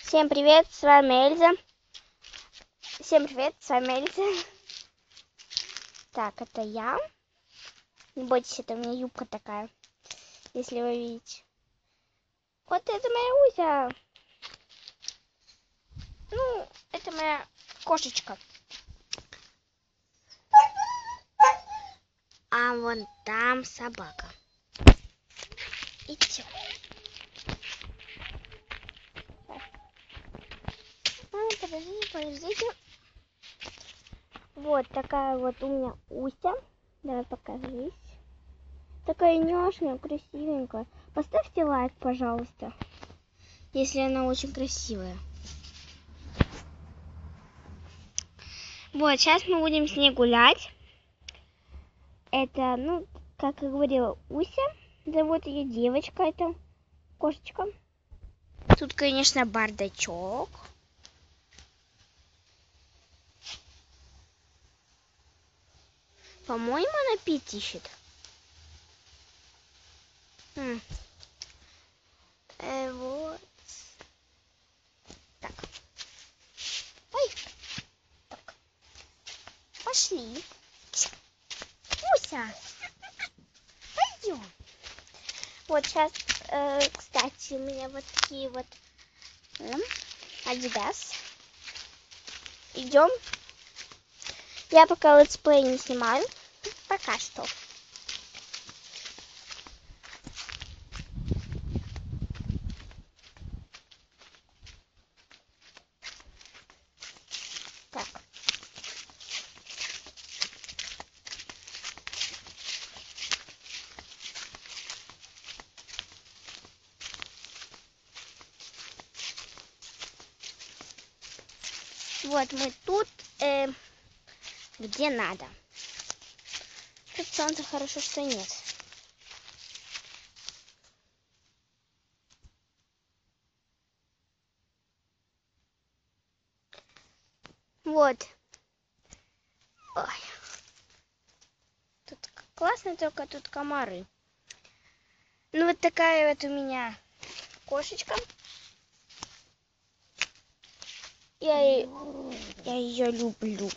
Всем привет, с вами Эльза. Всем привет, с вами Эльза. Так, это я. Не бойтесь, это у меня юбка такая, если вы видите. Вот это моя Уся. Ну, это моя кошечка. А вон там собака. Идем. Подождите. Вот такая вот у меня Уся. Давай покажись. Такая няшная, красивенькая. Поставьте лайк, пожалуйста, если она очень красивая. Вот, сейчас мы будем с ней гулять. Это, ну, как я говорила, Уся. Зовут ее девочка, это кошечка. Тут, конечно, бардачок. По-моему, она пить ищет. Вот. Так. Ой. Так. Пошли. Уся. Пойдем. Вот сейчас, кстати, у меня вот такие вот Adidas. Идем. Я пока летсплей не снимаю. Пока что. Так. Вот мы тут, где надо. Тут солнца хорошо, что нет. Вот. Ой. Тут классно, только тут комары. Ну вот такая вот у меня кошечка. Я ее люблю.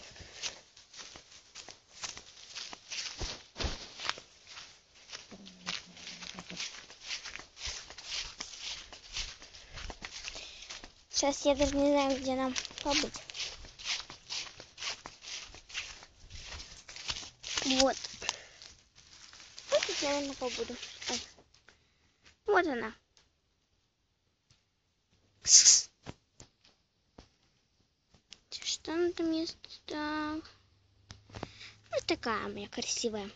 Сейчас я даже не знаю, где нам побыть. Вот. Вот тут, наверное, побуду. Ой. Вот она. Что она там есть? Так. Вот такая у меня красивая.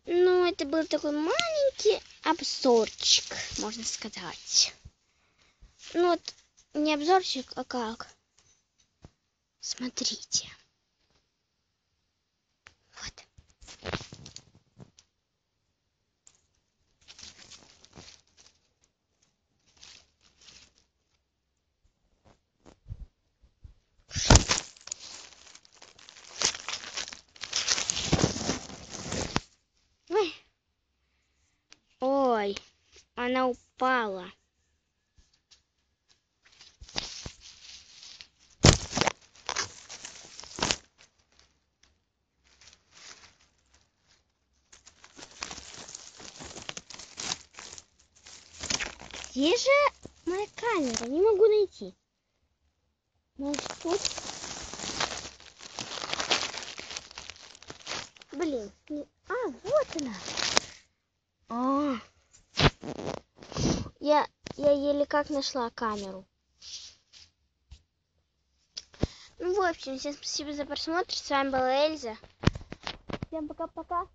Ну, это был такой маленький обзорчик, можно сказать. Ну, вот не обзорчик, а как? Смотрите. Вот. Ой, она упала. Где же моя камера? Не могу найти. Может, тут? Блин. Вот она. Я еле как нашла камеру. Ну, в общем, всем спасибо за просмотр. С вами была Эльза. Всем пока-пока.